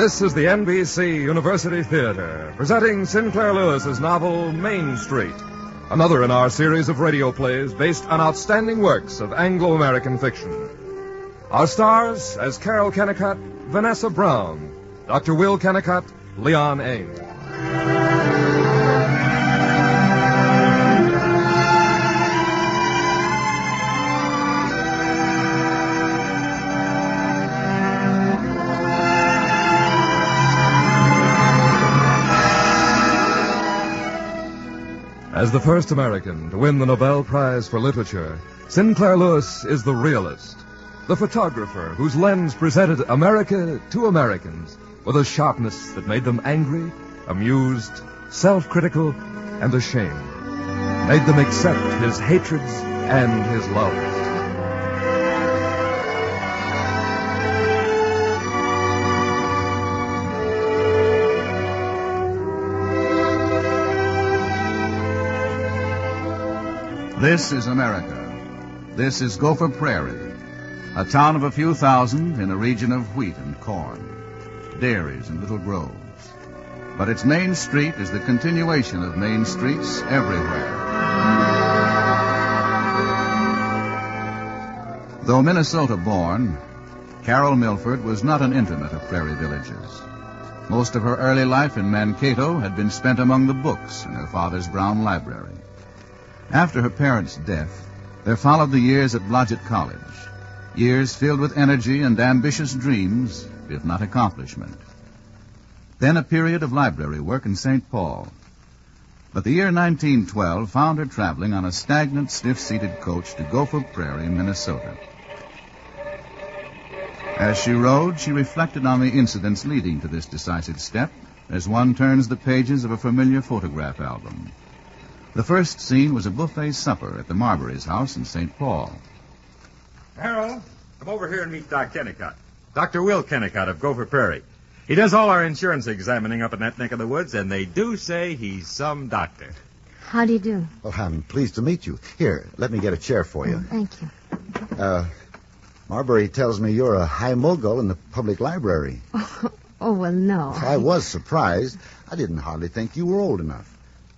This is the NBC University Theater, presenting Sinclair Lewis's novel Main Street, another in our series of radio plays based on outstanding works of Anglo-American fiction. Our stars, as Carol Kennicott, Vanessa Brown, Dr. Will Kennicott, Leon Ames. As the first American to win the Nobel Prize for Literature, Sinclair Lewis is the realist, the photographer whose lens presented America to Americans with a sharpness that made them angry, amused, self-critical, and ashamed, made them accept his hatreds and his loves. This is America. This is Gopher Prairie, a town of a few thousand in a region of wheat and corn, dairies and little groves. But its main street is the continuation of main streets everywhere. Though Minnesota-born, Carol Milford was not an intimate of prairie villages. Most of her early life in Mankato had been spent among the books in her father's brown library. After her parents' death, there followed the years at Blodgett College, years filled with energy and ambitious dreams, if not accomplishment. Then a period of library work in St. Paul. But the year 1912 found her traveling on a stagnant, stiff-seated coach to Gopher Prairie, Minnesota. As she rode, she reflected on the incidents leading to this decisive step, as one turns the pages of a familiar photograph album. The first scene was a buffet supper at the Marbury's house in St. Paul. Harold, come over here and meet Doc Kennicott. Dr. Will Kennicott of Gopher Prairie. He does all our insurance examining up in that neck of the woods, and they do say he's some doctor. How do you do? Well, I'm pleased to meet you. Here, let me get a chair for you. Thank you. Marbury tells me you're a high mogul in the public library. Oh, well, no. I was surprised. I didn't hardly think you were old enough.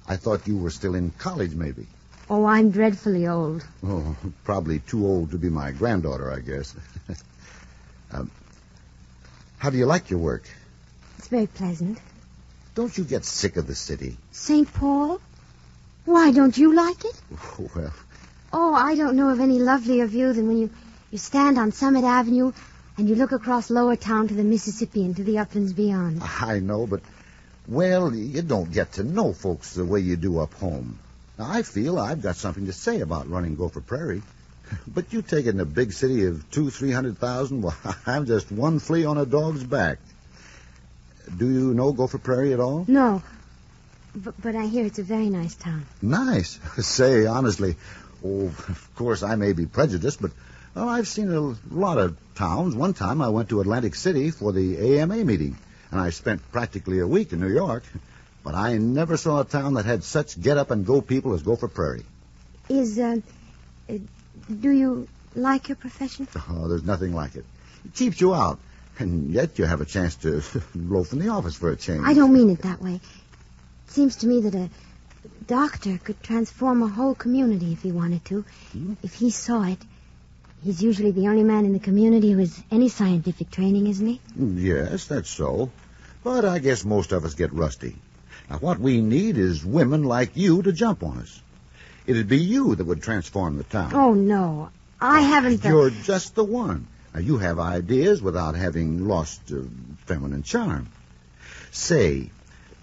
I thought you were still in college, maybe. Oh, I'm dreadfully old. Oh, probably too old to be my granddaughter, I guess. How do you like your work? It's very pleasant. Don't you get sick of the city? St. Paul? Why, don't you like it? Well... Oh, I don't know of any lovelier view than when you stand on Summit Avenue and you look across Lower Town to the Mississippi and to the uplands beyond. I know, but... Well, you don't get to know folks the way you do up home. Now, I feel I've got something to say about running Gopher Prairie. But you take it in a big city of 200,000-300,000, well, I'm just one flea on a dog's back. Do you know Gopher Prairie at all? No, but I hear it's a very nice town. Nice? Say, honestly, of course I may be prejudiced, but well, I've seen a lot of towns. One time I went to Atlantic City for the AMA meeting. And I spent practically a week in New York. But I never saw a town that had such get-up-and-go people as Gopher Prairie. Do you like your profession? Oh, there's nothing like it. It keeps you out. And yet you have a chance to loaf in the office for a change. I don't mean it that way. It seems to me that a doctor could transform a whole community if he wanted to. If he saw it. He's usually the only man in the community who has any scientific training, isn't he? Yes, that's so. But I guess most of us get rusty. Now, what we need is women like you to jump on us. It'd be you that would transform the town. Oh, no. I haven't... You're just the one. Now, you have ideas without having lost feminine charm. Say,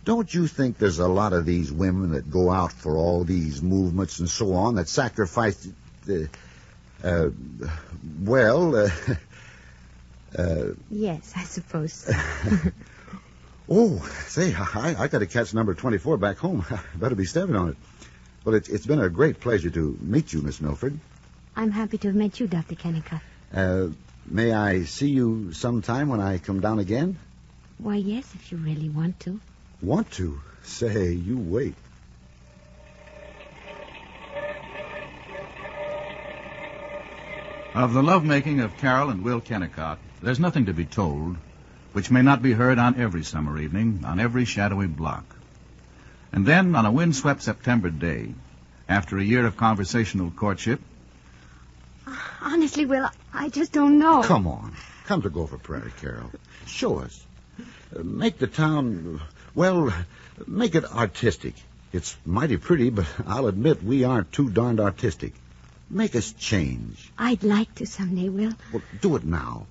don't you think there's a lot of these women that go out for all these movements and so on that sacrifice... Yes, I suppose so. Oh, say, I got to catch number 24 back home. I better be stepping on it. Well, it's been a great pleasure to meet you, Miss Milford. I'm happy to have met you, Dr. Kennicott. May I see you sometime when I come down again? Why, yes, if you really want to. Want to? Say, you wait. Of the lovemaking of Carol and Will Kennicott, there's nothing to be told. which may not be heard on every summer evening, on every shadowy block. And then, on a windswept September day, after a year of conversational courtship... Honestly, Will, I just don't know. Come on. Come to Gopher Prairie, Carol. Show us. Make the town, well, make it artistic. It's mighty pretty, but I'll admit we aren't too darned artistic. Make us change. I'd like to someday, Will. Well, do it now.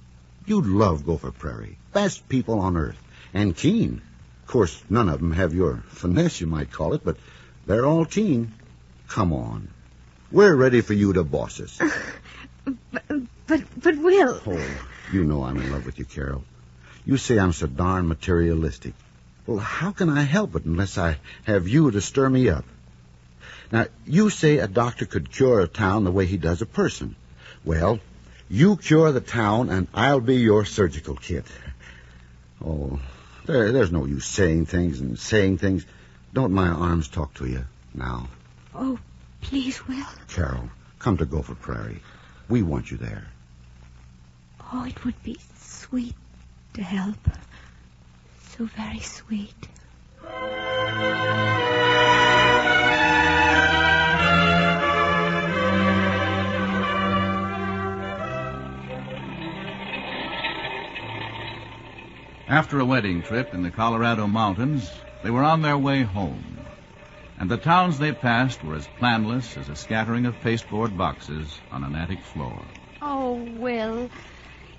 You'd love Gopher Prairie. Best people on earth. And keen. Of course, none of them have your finesse, you might call it, but they're all keen. Come on. We're ready for you to boss us. But Will... Oh, you know I'm in love with you, Carol. You say I'm so darn materialistic. Well, how can I help it unless I have you to stir me up? Now, you say a doctor could cure a town the way he does a person. Well, you cure the town, and I'll be your surgical kit. Oh, there's no use saying things. Don't my arms talk to you now? Oh, please, Will. Carol, come to Gopher Prairie. We want you there. Oh, it would be sweet to help. So very sweet. After a wedding trip in the Colorado mountains, they were on their way home. And the towns they passed were as planless as a scattering of pasteboard boxes on an attic floor. Oh, Will,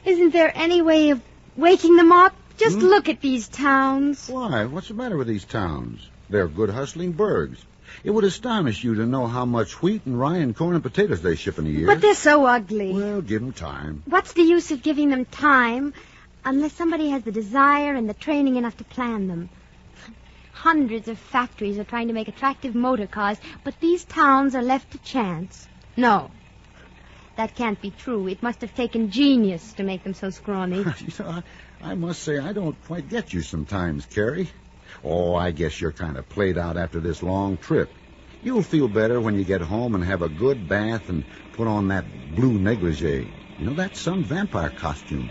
isn't there any way of waking them up? Just look at these towns. Why? What's the matter with these towns? They're good hustling burgs. It would astonish you to know how much wheat and rye and corn and potatoes they ship in a year. But they're so ugly. Well, give them time. What's the use of giving them time unless somebody has the desire and the training enough to plan them? Hundreds of factories are trying to make attractive motor cars, but these towns are left to chance. No, that can't be true. It must have taken genius to make them so scrawny. I must say I don't quite get you sometimes, Carrie. Oh, I guess you're kind of played out after this long trip. You'll feel better when you get home and have a good bath and put on that blue negligee. You know, that's some vampire costume.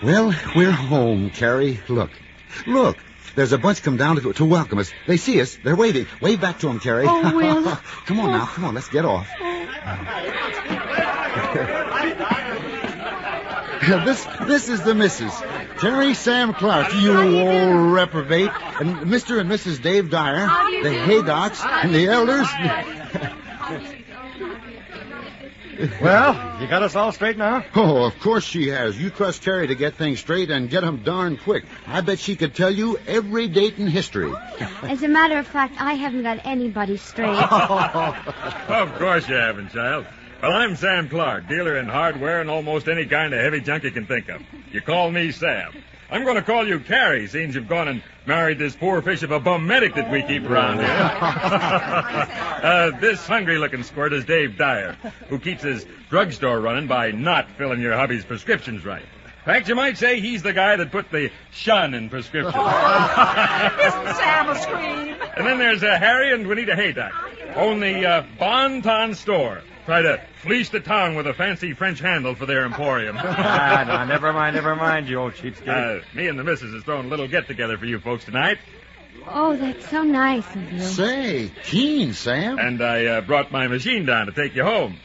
Well, we're home, Carrie. Look. There's a bunch come down to welcome us. They see us. They're waving. Wave back to them, Carrie. Oh, Will. Come on now. Come on, let's get off. This is the missus. Terry Sam Clark, you old reprobate. And Mr. and Mrs. Dave Dyer, the Haydocks, and the elders. Well, you got us all straight now? Oh, of course she has. You trust Terry to get things straight and get them darn quick. I bet she could tell you every date in history. As a matter of fact, I haven't got anybody straight. Of course you haven't, child. Well, I'm Sam Clark, dealer in hardware and almost any kind of heavy junk you can think of. You call me Sam. I'm going to call you Carrie, since you've gone and married this poor fish of a bum medic that we keep around here. This hungry-looking squirt is Dave Dyer, who keeps his drugstore running by not filling your hubby's prescriptions right. In fact, you might say he's the guy that put the shun in prescriptions. Isn't Sam a scream? And then there's Harry and Juanita Haydock, own the Bon Ton store. Try to fleece the town with a fancy French handle for their emporium. No, never mind, you old cheapskate. Me and the missus is throwing a little get-together for you folks tonight. Oh, that's so nice of you. Say, keen, Sam. And I brought my machine down to take you home.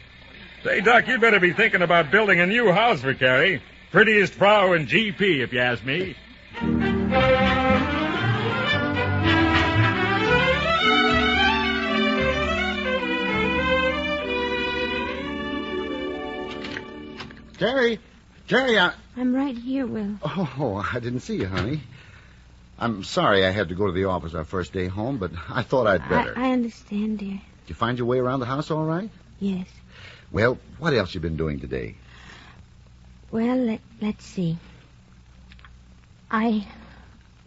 Say, Doc, you'd better be thinking about building a new house for Carrie. Prettiest frau in GP, if you ask me. Carrie, I'm right here, Will. Oh, I didn't see you, honey. I'm sorry I had to go to the office our first day home, but I thought I'd better. I understand, dear. Did you find your way around the house all right? Yes. Well, what else you been doing today? Well, let's see. I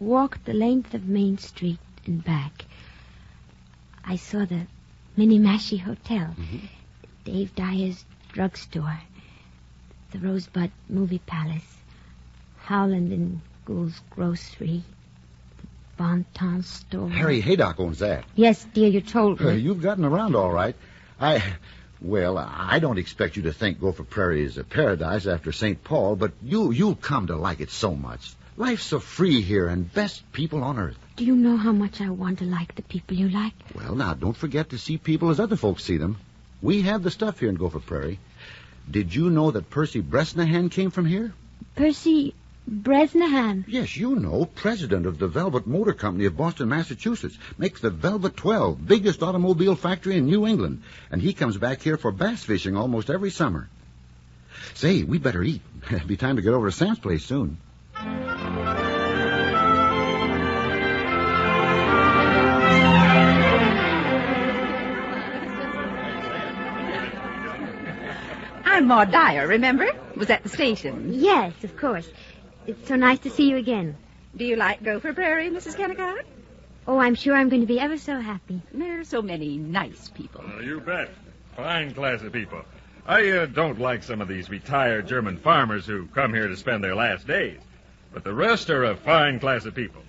walked the length of Main Street and back. I saw the Minniemashie Hotel, Dave Dyer's drugstore, the Rosebud Movie Palace, Howland and Gould's Grocery, the Bon Ton store. Harry Haydock owns that. Yes, dear, you told me. You've gotten around all right. Well, I don't expect you to think Gopher Prairie is a paradise after St. Paul, but you'll come to like it so much. Life's so free here and best people on earth. Do you know how much I want to like the people you like? Well, now, don't forget to see people as other folks see them. We have the stuff here in Gopher Prairie. Did you know that Percy Bresnahan came from here? Percy Bresnahan? Yes, you know, president of the Velvet Motor Company of Boston, Massachusetts. Makes the Velvet 12, biggest automobile factory in New England. And he comes back here for bass fishing almost every summer. Say, we better eat. It'll be time to get over to Sam's place soon. I'm Maud Dyer, remember? Was at the station. Yes, of course. It's so nice to see you again. Do you like Gopher Prairie, Mrs. Kennicott? Oh, I'm sure I'm going to be ever so happy. There are so many nice people. You bet. Fine class of people. I don't like some of these retired German farmers who come here to spend their last days. But the rest are a fine class of people.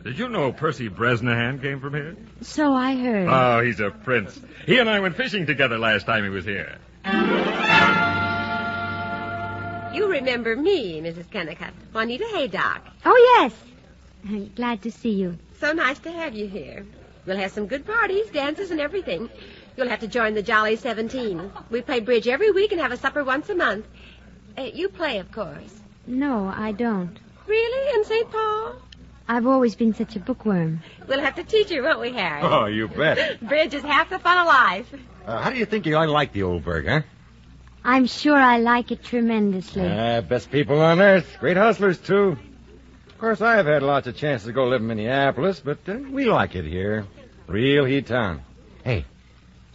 Did you know Percy Bresnahan came from here? So I heard. Oh, he's a prince. He and I went fishing together last time he was here. You remember me, Mrs. Kennicott. Juanita Haydock. Oh, yes. I'm glad to see you. So nice to have you here. We'll have some good parties, dances, and everything. You'll have to join the Jolly 17. We play bridge every week and have a supper once a month. You play, of course. No, I don't. Really? In St. Paul? I've always been such a bookworm. We'll have to teach you, won't we, Harry? Oh, you bet. Bridge is half the fun of life. How do you think you like the old burg, huh? I'm sure I like it tremendously. Best people on earth. Great hustlers, too. Of course, I've had lots of chances to go live in Minneapolis, but we like it here. Real heat town. Hey,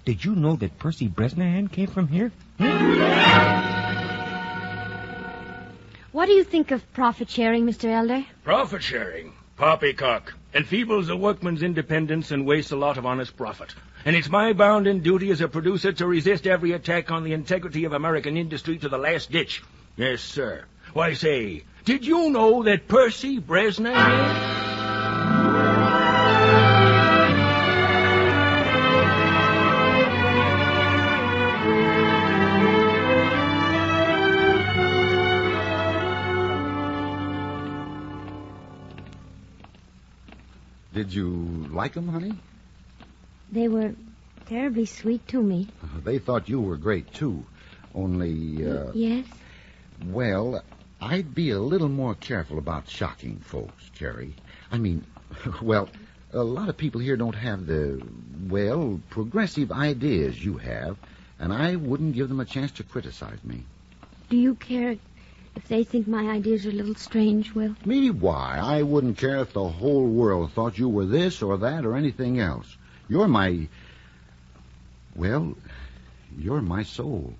did you know that Percy Bresnahan came from here? What do you think of profit sharing, Mr. Elder? Profit sharing? Poppycock. Enfeebles a workman's independence and wastes a lot of honest profit. And it's my bounden duty as a producer to resist every attack on the integrity of American industry to the last ditch. Yes, sir. Why, say, did you know that Percy Bresnahan... Did you like them, honey? They were terribly sweet to me. They thought you were great, too. Only, Yes? Well, I'd be a little more careful about shocking folks, Carrie. I mean, well, a lot of people here don't have the, progressive ideas you have, and I wouldn't give them a chance to criticize me. Do you care if they think my ideas are a little strange, Will? Me? Why? I wouldn't care if the whole world thought you were this or that or anything else. You're my... Well, you're my soul.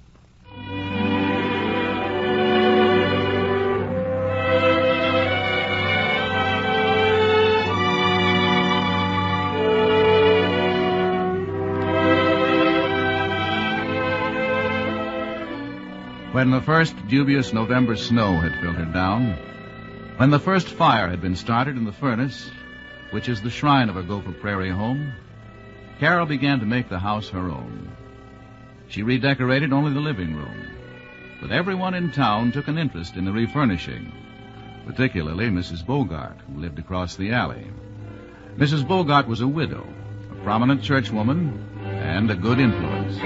When the first dubious November snow had filtered down, when the first fire had been started in the furnace, which is the shrine of a Gopher Prairie home, Carol began to make the house her own. She redecorated only the living room, but everyone in town took an interest in the refurnishing, particularly Mrs. Bogart, who lived across the alley. Mrs. Bogart was a widow, a prominent churchwoman, and a good influence.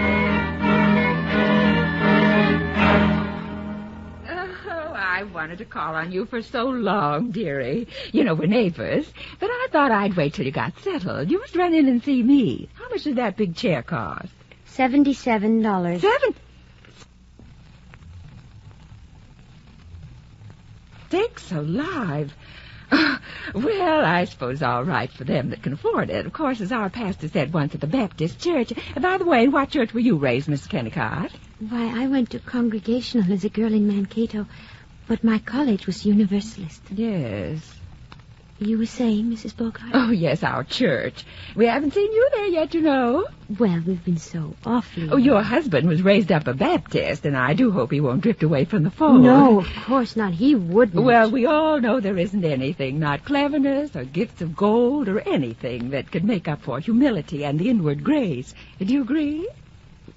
I wanted to call on you for so long, dearie. You know, we're neighbors. But I thought I'd wait till you got settled. You must run in and see me. How much did that big chair cost? $77. Sakes alive. Well, I suppose all right for them that can afford it. Of course, as our pastor said once at the Baptist church. By the way, what church were you raised, Miss Kennicott? Why, I went to Congregational as a girl in Mankato, but my college was Universalist. Yes. You were saying, Mrs. Bogart? Oh, yes, our church. We haven't seen you there yet, you know. Well, we've been so awfully... Oh, your husband was raised up a Baptist, and I do hope he won't drift away from the fold. No, of course not. He wouldn't. Well, we all know there isn't anything, not cleverness or gifts of gold or anything that could make up for humility and the inward grace. Do you agree?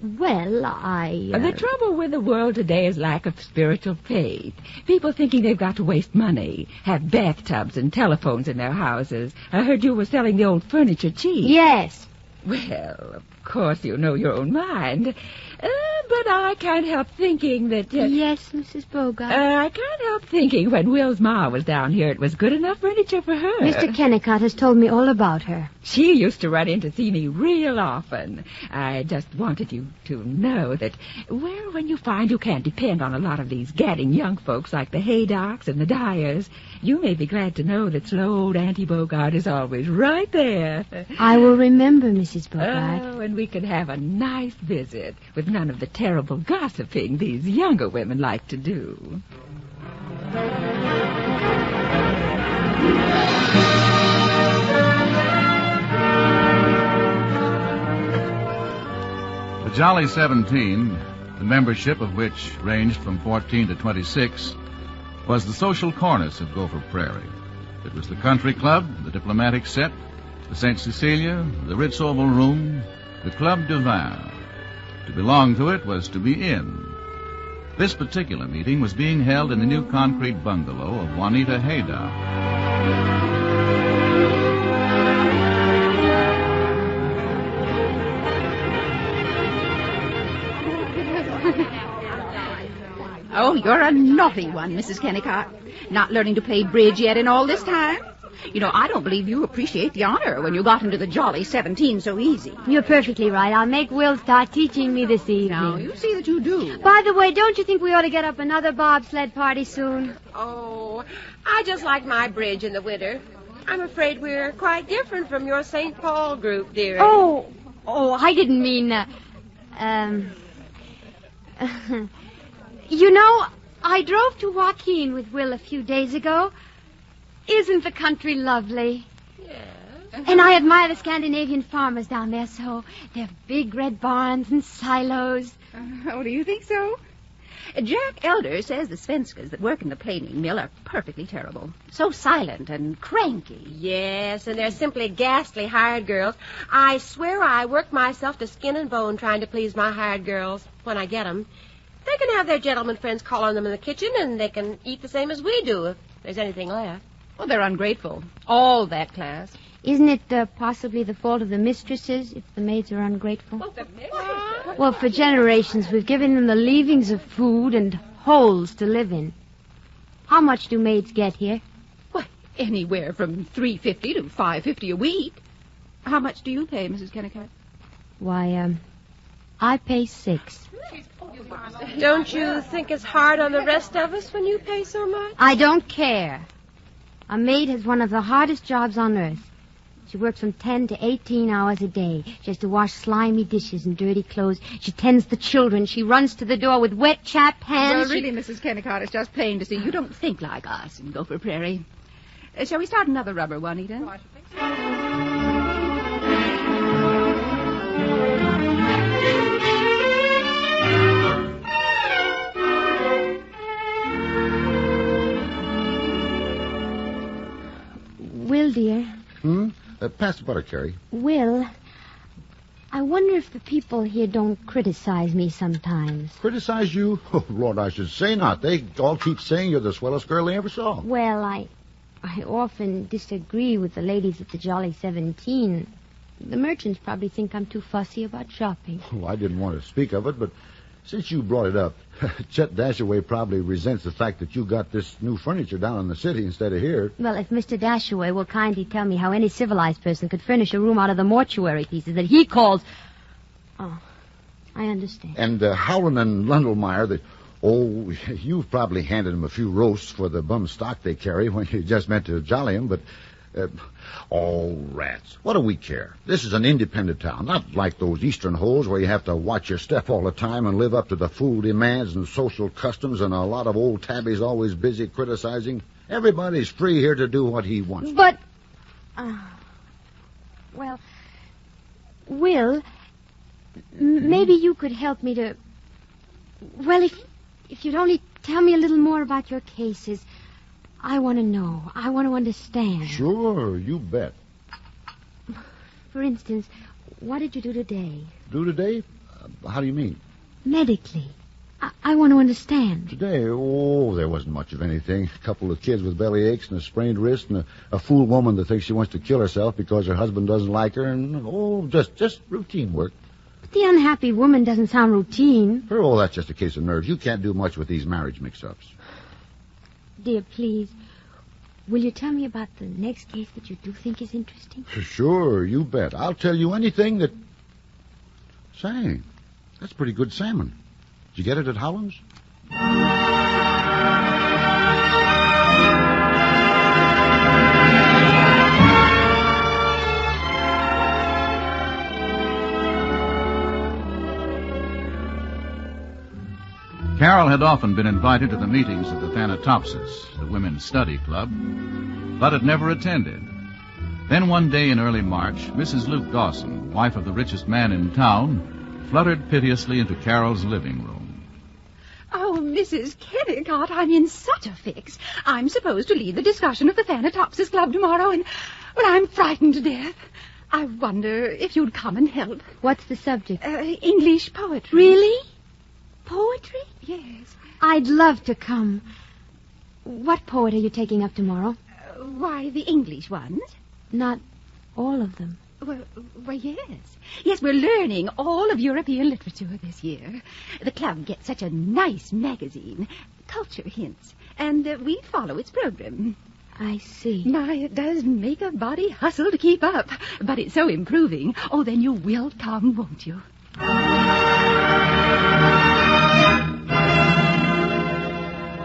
Well, I... The trouble with the world today is lack of spiritual faith. People thinking they've got to waste money, have bathtubs and telephones in their houses. I heard you were selling the old furniture cheap. Yes. Well, of course you know your own mind. But I can't help thinking that... Yes, Mrs. Bogart. I can't help thinking when Will's ma was down here it was good enough furniture for her. Mr. Kennicott has told me all about her. She used to run in to see me real often. I just wanted you to know that, well, when you find you can't depend on a lot of these gadding young folks like the Haydocks and the Dyers, you may be glad to know that slow old Auntie Bogart is always right there. I will remember, Mrs. Bogart. Oh, and we could have a nice visit with none of the terrible gossiping these younger women like to do. The Jolly 17, the membership of which ranged from 14 to 26, was the social cornice of Gopher Prairie. It was the country club, the diplomatic set, the St. Cecilia, the Ritz Oval Room, the Club de Vin. To belong to it was to be in. This particular meeting was being held in the new concrete bungalow of Juanita Haydock. Oh, you're a naughty one, Mrs. Kennicott. Not learning to play bridge yet in all this time? You know, I don't believe you appreciate the honor when you got into the Jolly 17 so easy. You're perfectly right. I'll make Will start teaching me this evening. Now, you see that you do. By the way, don't you think we ought to get up another bobsled party soon? Oh, I just like my bridge in the winter. I'm afraid we're quite different from your St. Paul group, dearie. Oh, I didn't mean... You know, I drove to Joaquin with Will a few days ago. Isn't the country lovely? Yes. And I admire the Scandinavian farmers down there so. Their big red barns and silos. Oh, do you think so? Jack Elder says the Svenskas that work in the planing mill are perfectly terrible. So silent and cranky. Yes, and they're simply ghastly hired girls. I swear I work myself to skin and bone trying to please my hired girls when I get them. They can have their gentlemen friends call on them in the kitchen, and they can eat the same as we do if there's anything left. Well, they're ungrateful. All that class. Isn't it possibly the fault of the mistresses if the maids are ungrateful? Well, for generations we've given them the leavings of food and holes to live in. How much do maids get here? What, anywhere from $3.50 to $5.50 a week. How much do you pay, Mrs. Kennicott? Why, I pay $6. Don't you think it's hard on the rest of us when you pay so much? I don't care. A maid has one of the hardest jobs on earth. She works from 10 to 18 hours a day. She has to wash slimy dishes and dirty clothes. She tends the children. She runs to the door with wet, chapped hands. Well, really, Mrs. Kennicott, it's just plain to see you don't think like us in Gopher Prairie. Shall we start another rubber, Juanita? Will, dear. Pass the butter, Carrie. Will, I wonder if the people here don't criticize me sometimes. Criticize you? Oh, Lord, I should say not. They all keep saying you're the swellest girl they ever saw. Well, I often disagree with the ladies at the Jolly 17. The merchants probably think I'm too fussy about shopping. Oh, I didn't want to speak of it, but since you brought it up, Chet Dashaway probably resents the fact that you got this new furniture down in the city instead of here. Well, if Mr. Dashaway will kindly tell me how any civilized person could furnish a room out of the mortuary pieces that he calls... Oh, I understand. And Howland and Lundelmeyer, you've probably handed them a few roasts for the bum stock they carry when you just meant to jolly them, but... rats. What do we care? This is an independent town, not like those eastern holes where you have to watch your step all the time and live up to the fool demands and social customs and a lot of old tabbies always busy criticizing. Everybody's free here to do what he wants. But, well, Will, maybe you could help me to... Well, if you'd only tell me a little more about your cases... I want to know. I want to understand. Sure, you bet. For instance, what did you do today? Do today? How do you mean? Medically. I want to understand. Today, there wasn't much of anything. A couple of kids with belly aches and a sprained wrist and a fool woman that thinks she wants to kill herself because her husband doesn't like her and, just routine work. But the unhappy woman doesn't sound routine. That's just a case of nerves. You can't do much with these marriage mix-ups. Dear, please, will you tell me about the next case that you do think is interesting? Sure, you bet. I'll tell you anything that... Say, that's pretty good salmon. Did you get it at Howland's? Carol had often been invited to the meetings of the Thanatopsis, the women's study club, but had never attended. Then one day in early March, Mrs. Luke Dawson, wife of the richest man in town, fluttered piteously into Carol's living room. Oh, Mrs. Kennicott, I'm in such a fix. I'm supposed to lead the discussion of the Thanatopsis Club tomorrow, and, I'm frightened to death. I wonder if you'd come and help. What's the subject? English poetry. Really? Poetry? Yes. I'd love to come. What poet are you taking up tomorrow? Why, the English ones. Not all of them. Well, yes. Yes, we're learning all of European literature this year. The club gets such a nice magazine, Culture Hints, and we follow its program. I see. My, it does make a body hustle to keep up, but it's so improving. Oh, then you will come, won't you?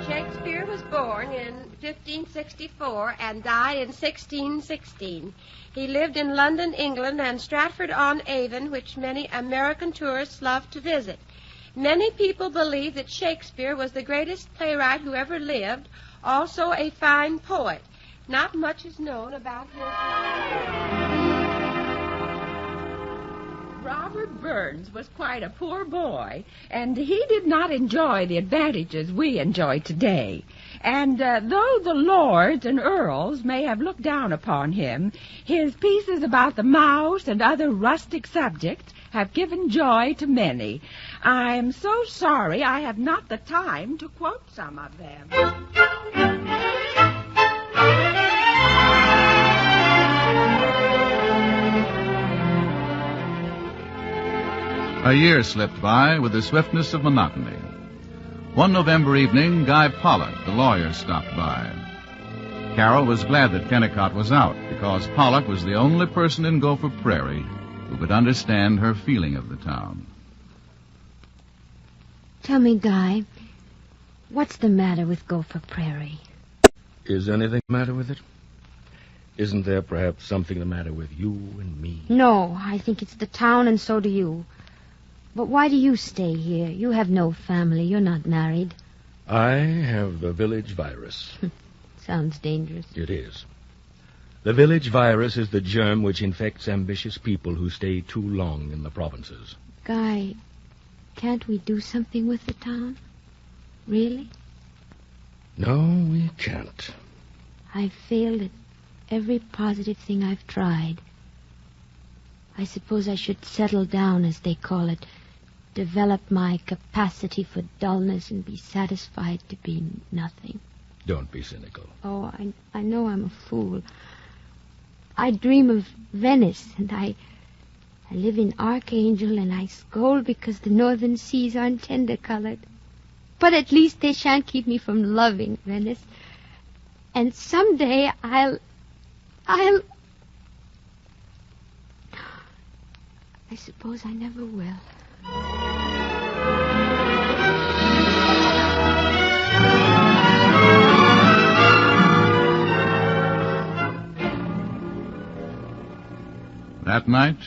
Shakespeare was born in 1564 and died in 1616. He lived in London, England, and Stratford-on-Avon, which many American tourists love to visit. Many people believe that Shakespeare was the greatest playwright who ever lived, also a fine poet. Not much is known about his life. Robert Burns was quite a poor boy, and he did not enjoy the advantages we enjoy today. And though the lords and earls may have looked down upon him, his pieces about the mouse and other rustic subjects have given joy to many. I'm so sorry I have not the time to quote some of them. A year slipped by with the swiftness of monotony. One November evening, Guy Pollock, the lawyer, stopped by. Carol was glad that Kennicott was out, because Pollock was the only person in Gopher Prairie who could understand her feeling of the town. Tell me, Guy, what's the matter with Gopher Prairie? Is anything the matter with it? Isn't there perhaps something the matter with you and me? No, I think it's the town, and so do you. But why do you stay here? You have no family. You're not married. I have the village virus. Sounds dangerous. It is. The village virus is the germ which infects ambitious people who stay too long in the provinces. Guy, can't we do something with the town? Really? No, we can't. I've failed at every positive thing I've tried. I suppose I should settle down, as they call it, develop my capacity for dullness and be satisfied to be nothing. Don't be cynical. Oh, I know I'm a fool. I dream of Venice, and I live in Archangel, and I scold because the northern seas aren't tender-colored. But at least they shan't keep me from loving Venice. And someday I suppose I never will. That night,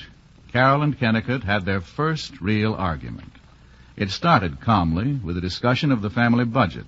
Carol and Kennicott had their first real argument. It started calmly with a discussion of the family budget.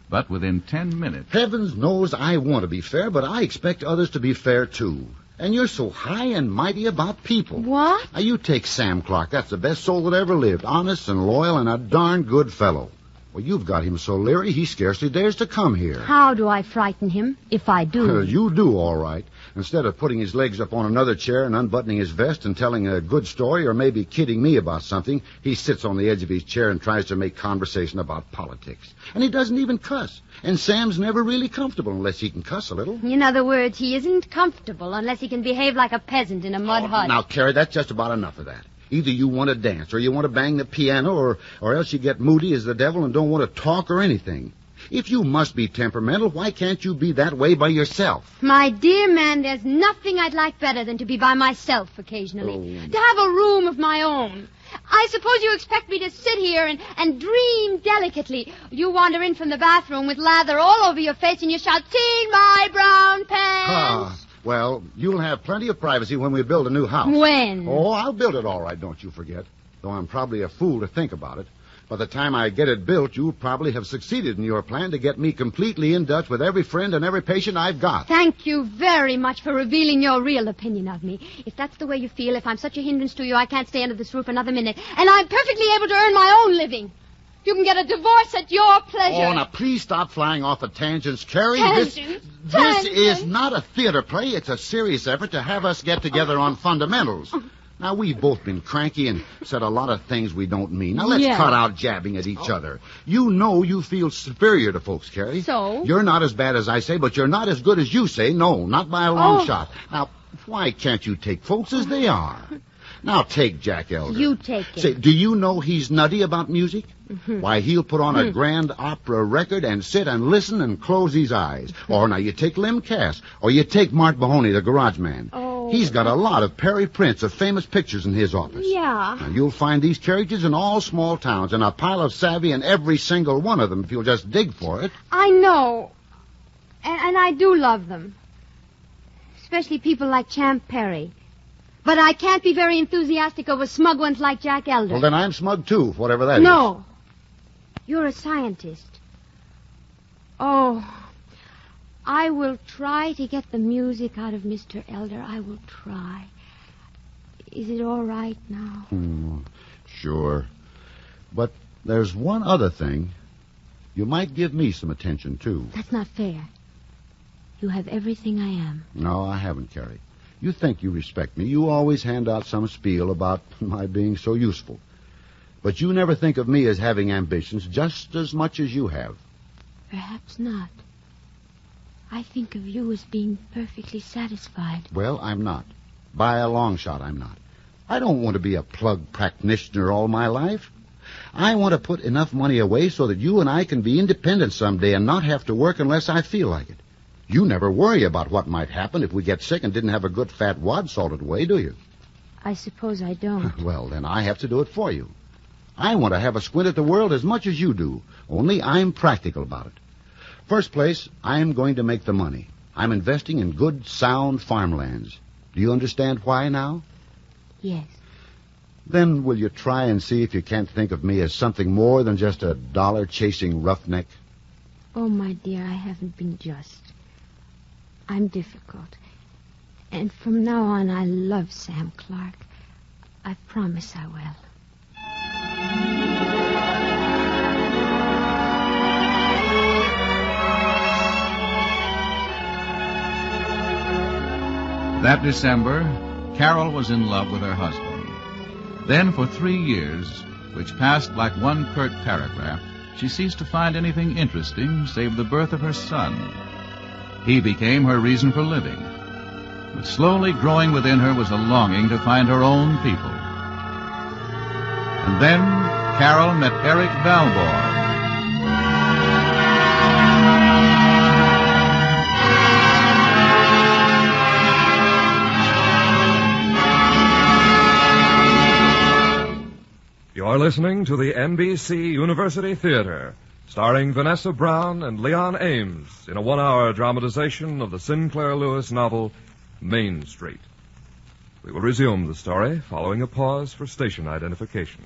But within 10 minutes... Heavens knows I want to be fair, but I expect others to be fair, too. And you're so high and mighty about people. What? Now, you take Sam Clark. That's the best soul that ever lived. Honest and loyal and a darn good fellow. Well, you've got him so leery he scarcely dares to come here. How do I frighten him, if I do? You do, all right. Instead of putting his legs up on another chair and unbuttoning his vest and telling a good story or maybe kidding me about something, he sits on the edge of his chair and tries to make conversation about politics. And he doesn't even cuss. And Sam's never really comfortable unless he can cuss a little. In other words, he isn't comfortable unless he can behave like a peasant in a mud hut. Now, Carrie, that's just about enough of that. Either you want to dance or you want to bang the piano or else you get moody as the devil and don't want to talk or anything. If you must be temperamental, why can't you be that way by yourself? My dear man, there's nothing I'd like better than to be by myself occasionally. To have a room of my own. I suppose you expect me to sit here and dream delicately. You wander in from the bathroom with lather all over your face and you shout, "See my brown pants!" Well, you'll have plenty of privacy when we build a new house. When? Oh, I'll build it all right, don't you forget. Though I'm probably a fool to think about it. By the time I get it built, you'll probably have succeeded in your plan to get me completely in touch with every friend and every patient I've got. Thank you very much for revealing your real opinion of me. If that's the way you feel, if I'm such a hindrance to you, I can't stay under this roof another minute. And I'm perfectly able to earn my own living. You can get a divorce at your pleasure. Oh, now please stop flying off at tangents, Carrie. Tangents? This is not a theater play. It's a serious effort to have us get together on fundamentals. Now, we've both been cranky and said a lot of things we don't mean. Now, let's cut out jabbing at each other. You know you feel superior to folks, Carrie. So? You're not as bad as I say, but you're not as good as you say. No, not by a long shot. Now, why can't you take folks as they are? Now, take Jack Elder. You take him. Say, do you know he's nutty about music? Mm-hmm. Why, he'll put on a grand opera record and sit and listen and close his eyes. Or now you take Lem Cass, or you take Mart Mahoney, the garage man. Oh. He's got a lot of Perry prints of famous pictures in his office. Yeah. Now, you'll find these carriages in all small towns and a pile of savvy in every single one of them if you'll just dig for it. I know. And I do love them. Especially people like Champ Perry. But I can't be very enthusiastic over smug ones like Jack Elder. Well, then I'm smug, too, whatever that is. No. You're a scientist. Oh, I will try to get the music out of Mr. Elder. I will try. Is it all right now? Sure. But there's one other thing. You might give me some attention, too. That's not fair. You have everything I am. No, I haven't, Carrie. You think you respect me. You always hand out some spiel about my being so useful. But you never think of me as having ambitions just as much as you have. Perhaps not. I think of you as being perfectly satisfied. Well, I'm not. By a long shot, I'm not. I don't want to be a plug practitioner all my life. I want to put enough money away so that you and I can be independent someday and not have to work unless I feel like it. You never worry about what might happen if we get sick and didn't have a good fat wad salted away, do you? I suppose I don't. Well, then I have to do it for you. I want to have a squint at the world as much as you do, only I'm practical about it. First place, I'm going to make the money. I'm investing in good, sound farmlands. Do you understand why now? Yes. Then will you try and see if you can't think of me as something more than just a dollar-chasing roughneck? Oh, my dear, I haven't been just. I'm difficult. And from now on, I love Sam Clark. I promise I will. That December, Carol was in love with her husband. Then for 3 years, which passed like one curt paragraph, she ceased to find anything interesting save the birth of her son. He became her reason for living. But slowly growing within her was a longing to find her own people. And then Carol met Eric Valborg. You're listening to the NBC University Theater, starring Vanessa Brown and Leon Ames in a 1-hour dramatization of the Sinclair Lewis novel, Main Street. We will resume the story following a pause for station identification.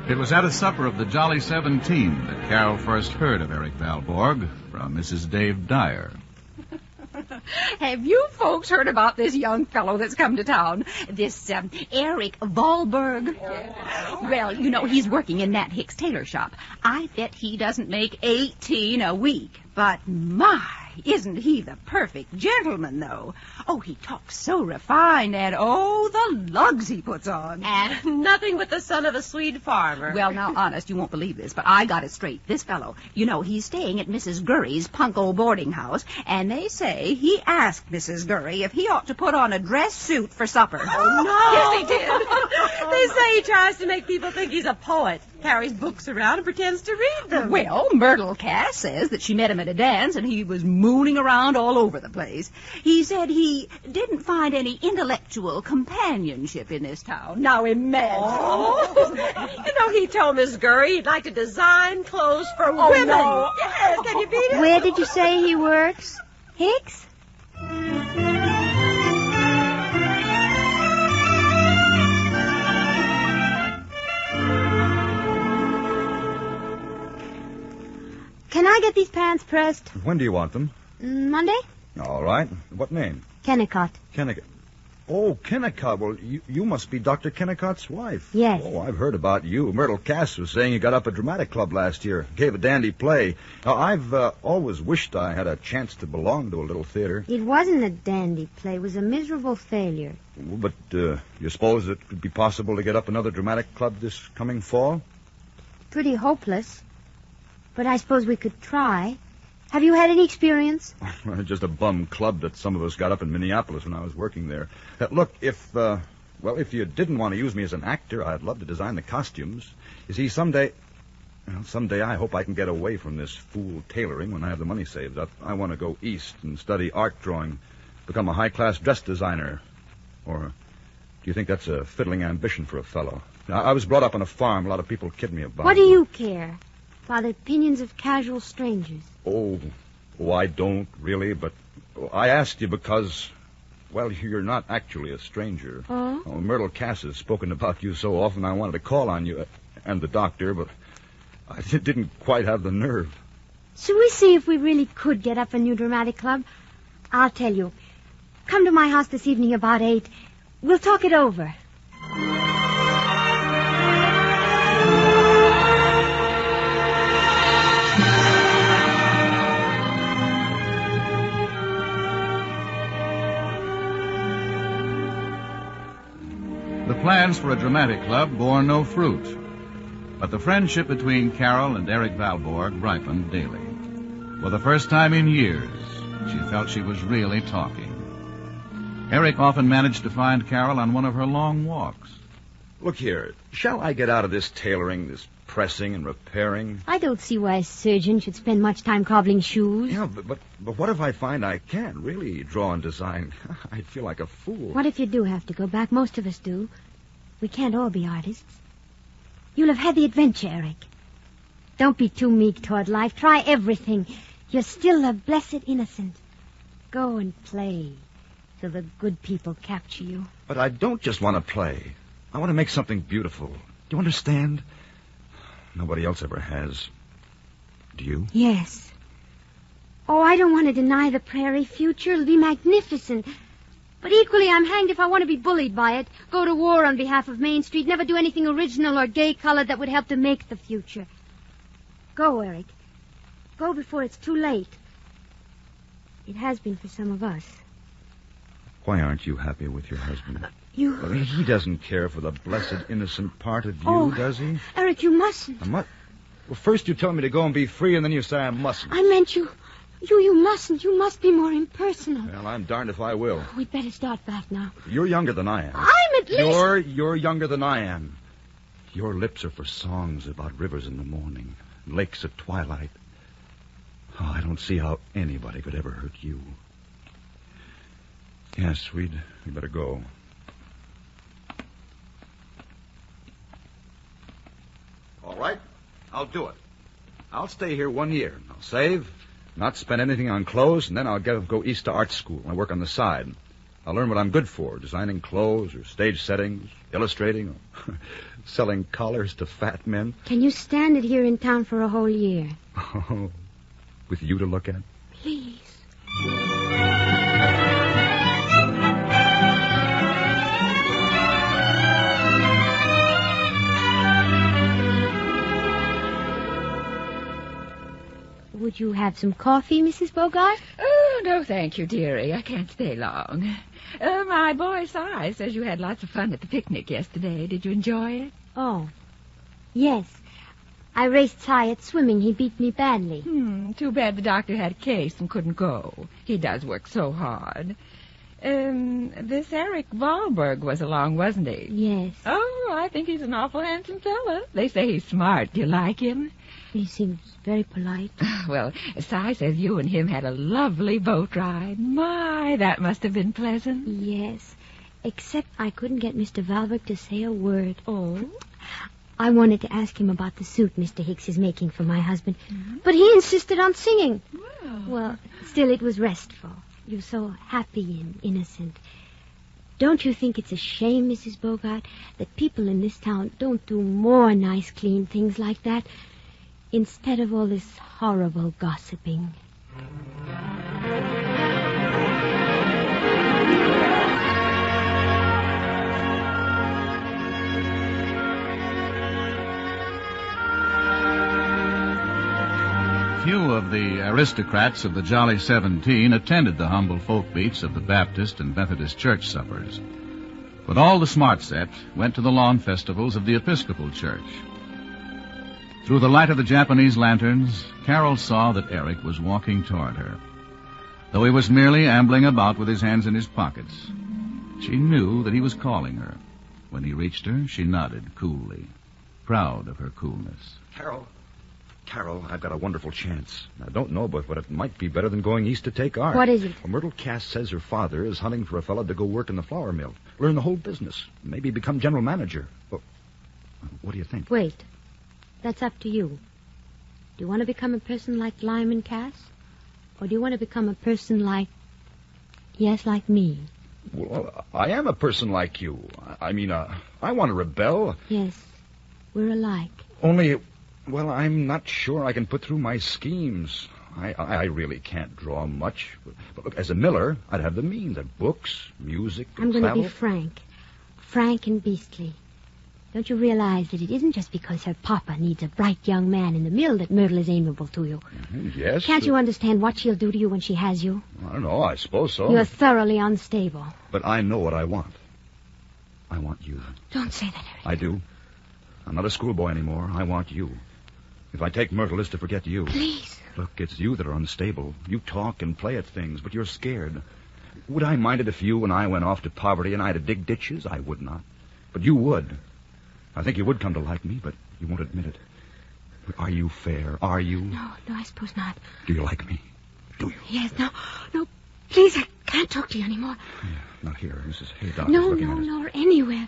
It was at a supper of the Jolly 17 that Carol first heard of Eric Valborg from Mrs. Dave Dyer. Have you folks heard about this young fellow that's come to town? This Eric Valborg? Well, you know, he's working in Nat Hicks' tailor shop. I bet he doesn't make 18 a week. But my, isn't he the perfect gentleman, though? Oh, he talks so refined, and oh, the lugs he puts on. And nothing but the son of a Swede farmer. Well, now, honest, you won't believe this, but I got it straight. This fellow, you know, he's staying at Mrs. Gurry's punk old boarding house, and they say he asked Mrs. Gurry if he ought to put on a dress suit for supper. Oh, no. Yes, he did. They say he tries to make people think he's a poet, carries books around and pretends to read them. Well, Myrtle Cass says that she met him at a dance, and he was mooning around all over the place. He said he didn't find any intellectual companionship in this town. Now imagine. Oh. You know, he told Miss Gurry he'd like to design clothes for women. No. Yes, can you beat it? Where did you say he works? Hicks? Can I get these pants pressed? When do you want them? Monday? All right. What name? Kennicott. Kennicott. Oh, Kennicott. Well, you must be Dr. Kennicott's wife. Yes. Oh, I've heard about you. Myrtle Cass was saying you got up a dramatic club last year. Gave a dandy play. Now, I've always wished I had a chance to belong to a little theater. It wasn't a dandy play. It was a miserable failure. But you suppose it could be possible to get up another dramatic club this coming fall? Pretty hopeless. But I suppose we could try. Have you had any experience? Just a bum club that some of us got up in Minneapolis when I was working there. Look, if you didn't want to use me as an actor, I'd love to design the costumes. You see, someday I hope I can get away from this fool tailoring when I have the money saved up. I want to go east and study art drawing, become a high-class dress designer. Or do you think that's a fiddling ambition for a fellow? I was brought up on a farm. A lot of people kid me about it. What do you care? By the opinions of casual strangers. Oh, I don't really, but I asked you because, well, you're not actually a stranger. Oh? Myrtle Cass has spoken about you so often I wanted to call on you and the doctor, but I didn't quite have the nerve. Should we see if we really could get up a new dramatic club? I'll tell you. Come to my house this evening about 8. We'll talk it over. The plans for a dramatic club bore no fruit, but the friendship between Carol and Eric Valborg ripened daily. For the first time in years, she felt she was really talking. Eric often managed to find Carol on one of her long walks. Look here, shall I get out of this tailoring, this pressing and repairing? I don't see why a surgeon should spend much time cobbling shoes. Yeah, but what if I find I can't really draw and design? I'd feel like a fool. What if you do have to go back? Most of us do. We can't all be artists. You'll have had the adventure, Eric. Don't be too meek toward life. Try everything. You're still a blessed innocent. Go and play till the good people capture you. But I don't just want to play. I want to make something beautiful. Do you understand? Nobody else ever has. Do you? Yes. Oh, I don't want to deny the prairie future. It'll be magnificent. But equally, I'm hanged if I want to be bullied by it, go to war on behalf of Main Street, never do anything original or gay-colored that would help to make the future. Go, Eric. Go before it's too late. It has been for some of us. Why aren't you happy with your husband? You... Well, he doesn't care for the blessed, innocent part of you, does he? Eric, you mustn't. Well, first you tell me to go and be free, and then you say I mustn't. I meant you... You mustn't. You must be more impersonal. Well, I'm darned if I will. We'd better start back now. You're younger than I am. I'm at least... You're younger than I am. Your lips are for songs about rivers in the morning, lakes at twilight. Oh, I don't see how anybody could ever hurt you. Yes, we'd better go. All right, I'll do it. I'll stay here 1 year. I'll save, not spend anything on clothes, and then I'll go east to art school and work on the side. I'll learn what I'm good for, designing clothes or stage settings, illustrating, or selling collars to fat men. Can you stand it here in town for a whole year? Oh, with you to look at? Please. Would you have some coffee, Mrs. Bogart? Oh, no, thank you, dearie. I can't stay long. My boy, Si, says you had lots of fun at the picnic yesterday. Did you enjoy it? Oh, yes. I raced Si at swimming. He beat me badly. Too bad the doctor had a case and couldn't go. He does work so hard. This Eric Wahlberg was along, wasn't he? Yes. Oh, I think he's an awful handsome fella. They say he's smart. Do you like him? He seems very polite. Well, Si says you and him had a lovely boat ride. My, that must have been pleasant. Yes, except I couldn't get Mr. Wahlberg to say a word. Oh? I wanted to ask him about the suit Mr. Hicks is making for my husband, but he insisted on singing. Well, still, it was restful. You're so happy and innocent. Don't you think it's a shame, Mrs. Bogart, that people in this town don't do more nice, clean things like that instead of all this horrible gossiping? Few of the aristocrats of the Jolly 17 attended the humble folk beats of the Baptist and Methodist church suppers. But all the smart set went to the lawn festivals of the Episcopal Church. Through the light of the Japanese lanterns, Carol saw that Eric was walking toward her. Though he was merely ambling about with his hands in his pockets, she knew that he was calling her. When he reached her, she nodded coolly, proud of her coolness. Carol, I've got a wonderful chance. I don't know, but it might be better than going east to take art. What is it? Well, Myrtle Cass says her father is hunting for a fellow to go work in the flour mill, learn the whole business, maybe become general manager. Well, what do you think? Wait. That's up to you. Do you want to become a person like Lyman Cass? Or do you want to become a person like... yes, like me? Well, I am a person like you. I mean, I want to rebel. Yes, we're alike. Only... well, I'm not sure I can put through my schemes. I really can't draw much. But look, as a miller, I'd have the means. I'd books, music, I'm going to travel. be frank. Frank and beastly. Don't you realize that it isn't just because her papa needs a bright young man in the mill that Myrtle is amiable to you? Yes. Can't you understand what she'll do to you when she has you? I don't know. I suppose so. You're thoroughly unstable. But I know what I want. I want you. Don't say that, Eric. I do. I'm not a schoolboy anymore. I want you. If I take Myrtle, it's to forget you. Please. Look, it's you that are unstable. You talk and play at things, but you're scared. Would I mind it if you and I went off to poverty and I had to dig ditches? I would not. But you would. I think you would come to like me, but you won't admit it. Are you fair? Are you? No, I suppose not. Do you like me? Do you? Yes, no. Please, I can't talk to you anymore. Yeah, not here. Mrs. Haydock No, is looking at us. no, anywhere.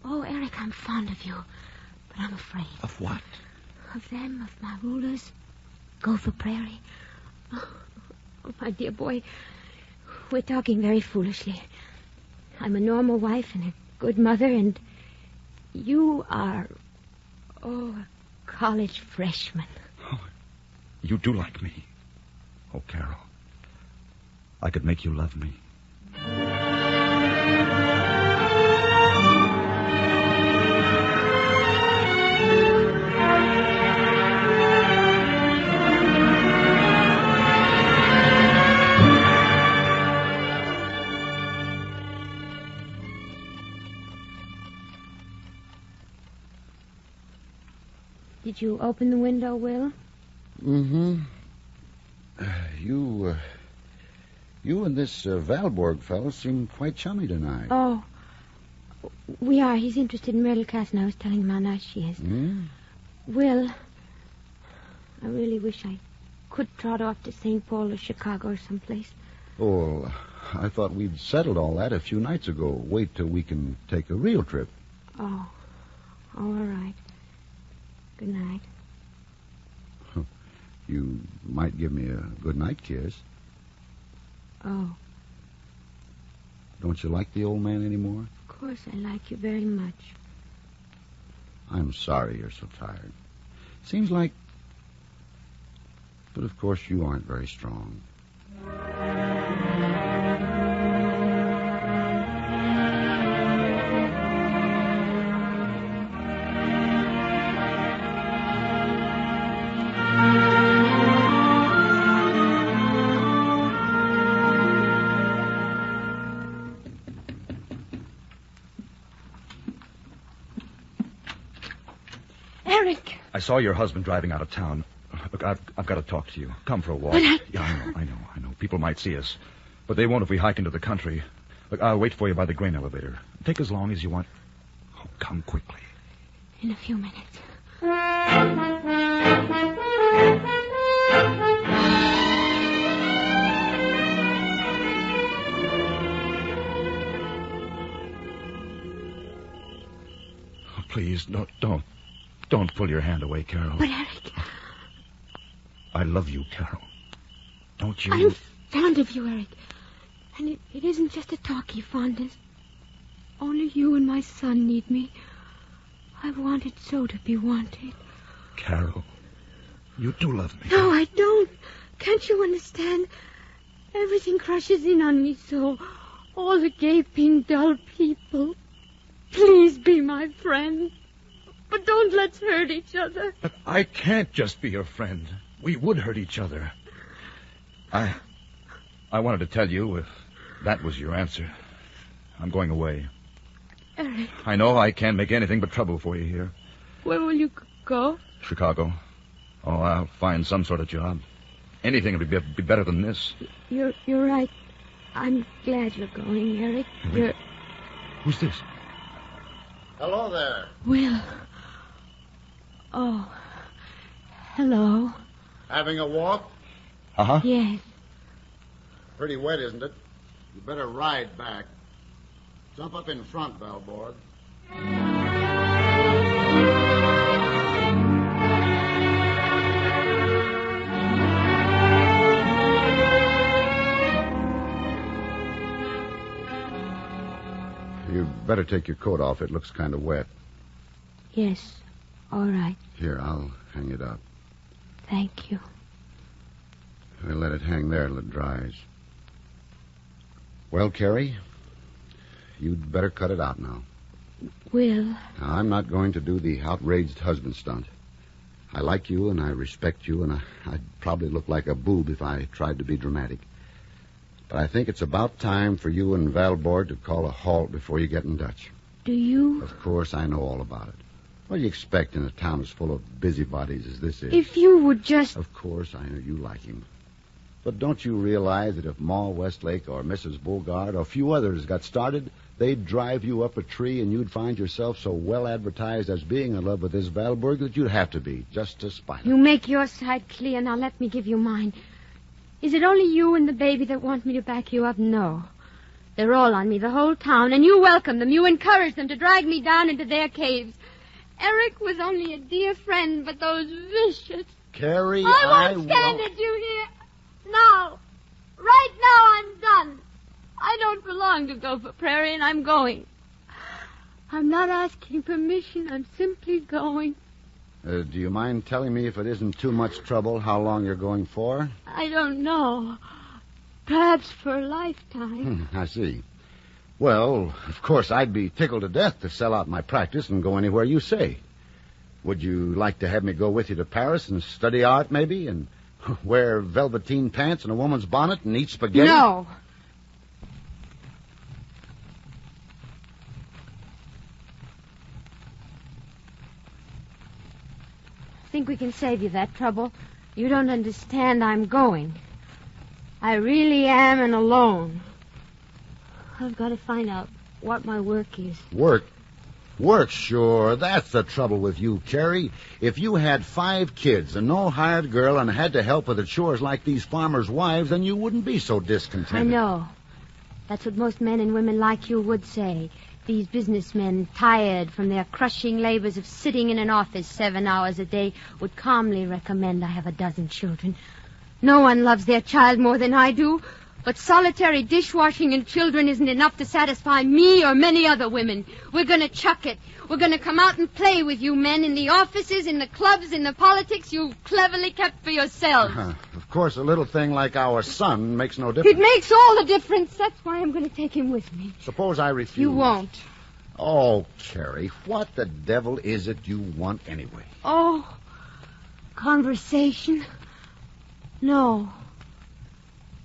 Oh, Eric, I'm fond of you, but I'm afraid. Of what? Of them, of my rulers. Gopher Prairie. Oh, my dear boy, we're talking very foolishly. I'm a normal wife and a good mother, and you are, a college freshman. Oh, you do like me. Oh, Carol, I could make you love me. Did you open the window, Will? Mm-hmm. You and this Valborg fellow seem quite chummy tonight. Oh, we are. He's interested in Myrtle Cass, and I was telling him how nice she is. Will, I really wish I could trot off to St. Paul or Chicago or someplace. Oh, I thought we'd settled all that a few nights ago. Wait till we can take a real trip. Oh, all right. Good night. You might give me a good night kiss. Oh. Don't you like the old man anymore? Of course, I like you very much. I'm sorry you're so tired. Seems like... But of course you aren't very strong. Eric! I saw your husband driving out of town. Look, I've got to talk to you. Come for a walk. But Yeah, I know. People might see us. But they won't if we hike into the country. Look, I'll wait for you by the grain elevator. Take as long as you want. Oh, come quickly. In a few minutes. Oh, please, don't pull your hand away, Carol. But, Eric... I love you, Carol. Don't you? I'm fond of you, Eric. And it isn't just a talky fondness. Only you and my son need me. I've wanted so to be wanted. Carol, you do love me. No, I don't. Can't you understand? Everything crushes in on me so. All the gaping, dull people. Please be my friend. But don't let's hurt each other. But I can't just be your friend. We would hurt each other. I wanted to tell you if that was your answer. I'm going away. Eric. I know I can't make anything but trouble for you here. Where will you go? Chicago. Oh, I'll find some sort of job. Anything would be better than this. You're right. I'm glad you're going, Eric. You're... Who's this? Hello there. Will. Oh. Hello. Having a walk? Uh-huh. Yes. Pretty wet, isn't it? You better ride back. Jump up in front, Valborg. You better take your coat off. It looks kind of wet. Yes. All right. Here, I'll hang it up. Thank you. We'll let it hang there till it dries. Well, Carrie, you'd better cut it out now. Will. Now, I'm not going to do the outraged husband stunt. I like you and I respect you, and I'd probably look like a boob if I tried to be dramatic. But I think it's about time for you and Valborg to call a halt before you get in Dutch. Do you? Of course, I know all about it. What do you expect in a town as full of busybodies as this is? If you would just... Of course, I know you like him. But don't you realize that if Ma Westlake or Mrs. Bogart or a few others got started, they'd drive you up a tree and you'd find yourself so well advertised as being in love with this Valborg that you'd have to be, just to spite her. You make your side clear. Now let me give you mine. Is it only you and the baby that want me to back you up? No. They're all on me, the whole town, and you welcome them. You encourage them to drag me down into their caves. Eric was only a dear friend, but those vicious... Carrie, I won't stand it, you hear? Now. Right now I'm done. I don't belong to Gopher Prairie, and I'm going. I'm not asking permission. I'm simply going. Do you mind telling me, if it isn't too much trouble, how long you're going for? I don't know. Perhaps for a lifetime. I see. Well, of course, I'd be tickled to death to sell out my practice and go anywhere you say. Would you like to have me go with you to Paris and study art, maybe, and wear velveteen pants and a woman's bonnet and eat spaghetti? No. I think we can save you that trouble. You don't understand. I'm going. I really am and alone. I've got to find out what my work is. Work? Work, sure. That's the trouble with you, Carrie. If you had 5 kids and no hired girl and had to help with the chores like these farmers' wives, then you wouldn't be so discontented. I know. That's what most men and women like you would say. These businessmen, tired from their crushing labors of sitting in an office 7 hours a day, would calmly recommend I have a dozen children. No one loves their child more than I do. But solitary dishwashing and children isn't enough to satisfy me or many other women. We're going to chuck it. We're going to come out and play with you men in the offices, in the clubs, in the politics you've cleverly kept for yourselves. Of course, a little thing like our son makes no difference. It makes all the difference. That's why I'm going to take him with me. Suppose I refuse. You won't. Oh, Carrie, what the devil is it you want anyway? Oh, conversation? No.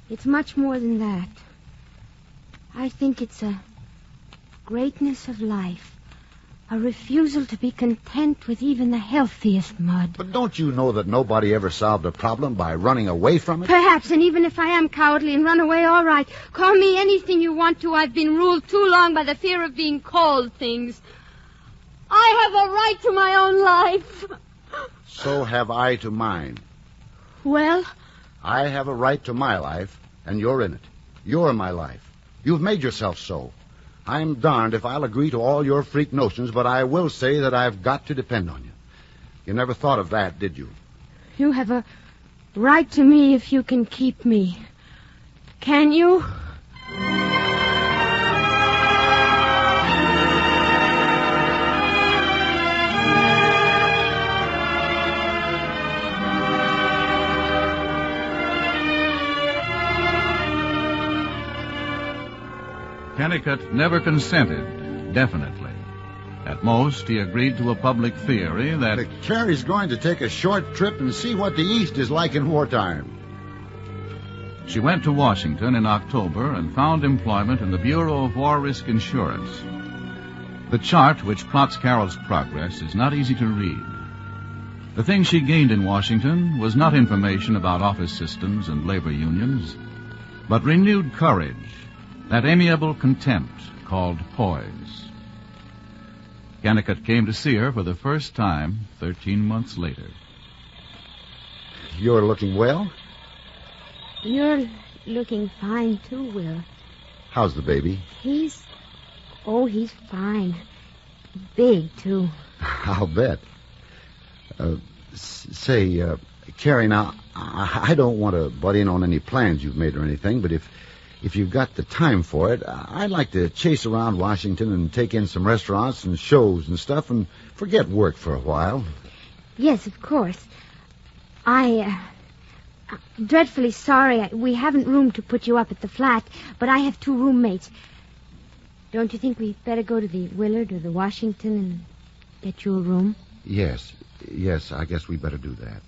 It's much more than that. I think it's a greatness of life. A refusal to be content with even the healthiest mud. But don't you know that nobody ever solved a problem by running away from it? Perhaps, and even if I am cowardly and run away, all right. Call me anything you want to. I've been ruled too long by the fear of being called things. I have a right to my own life. So have I to mine. Well? I have a right to my life, and you're in it. You're my life. You've made yourself so. I'm darned if I'll agree to all your freak notions, but I will say that I've got to depend on you. You never thought of that, did you? You have a right to me if you can keep me. Can you? Kennicott never consented, definitely. At most, he agreed to a public theory that... Carrie's going to take a short trip and see what the East is like in wartime. She went to Washington in October and found employment in the Bureau of War Risk Insurance. The chart which plots Carol's progress is not easy to read. The thing she gained in Washington was not information about office systems and labor unions, but renewed courage, that amiable contempt called poise. Kennicott came to see her for the first time 13 months later. You're looking well? You're looking fine, too, Will. How's the baby? He's fine. Big, too. I'll bet. Carrie, now, I don't want to butt in on any plans you've made or anything, but if you've got the time for it, I'd like to chase around Washington and take in some restaurants and shows and stuff and forget work for a while. Yes, of course. I'm dreadfully sorry. We haven't room to put you up at the flat, but I have 2 roommates. Don't you think we'd better go to the Willard or the Washington and get you a room? Yes, I guess we better do that.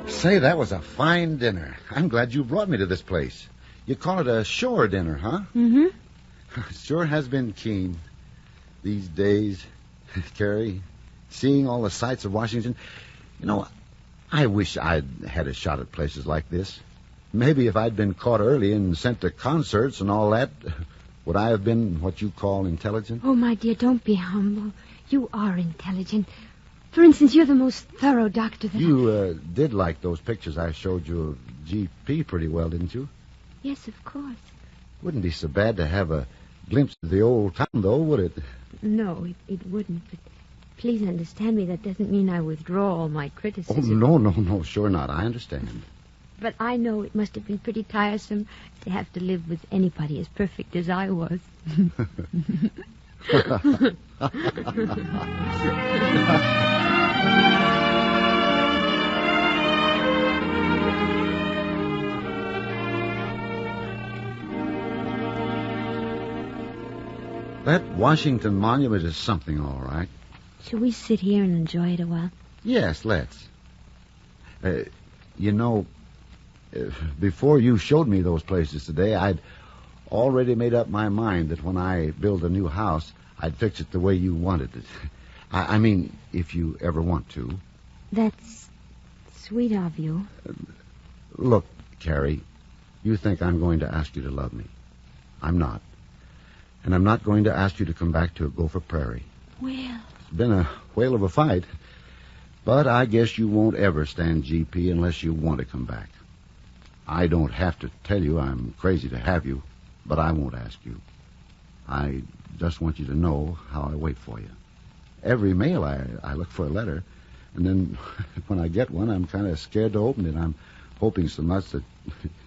Say, that was a fine dinner. I'm glad you brought me to this place. You call it a shore dinner, huh? Mm-hmm. Sure has been keen these days, Carrie, seeing all the sights of Washington. You know, I wish I'd had a shot at places like this. Maybe if I'd been caught early and sent to concerts and all that, would I have been what you call intelligent? Oh, my dear, don't be humble. You are intelligent. For instance, you're the most thorough doctor that... You did like those pictures I showed you of GP pretty well, didn't you? Yes, of course. Wouldn't be so bad to have a glimpse of the old town, though, would it? No, it wouldn't. But please understand me, that doesn't mean I withdraw all my criticism. Oh, no, sure not. I understand. But I know it must have been pretty tiresome to have to live with anybody as perfect as I was. That Washington Monument is something, all right. Shall we sit here and enjoy it a while? Yes, let's. Before you showed me those places today, I'd already made up my mind that when I build a new house, I'd fix it the way you wanted it. I mean, if you ever want to. That's sweet of you. Look, Carrie, you think I'm going to ask you to love me. I'm not. And I'm not going to ask you to come back to Gopher Prairie. Well... It's been a whale of a fight. But I guess you won't ever stand GP unless you want to come back. I don't have to tell you I'm crazy to have you, but I won't ask you. I just want you to know how I wait for you. Every mail I look for a letter, and then when I get one, I'm kind of scared to open it. I'm hoping so much that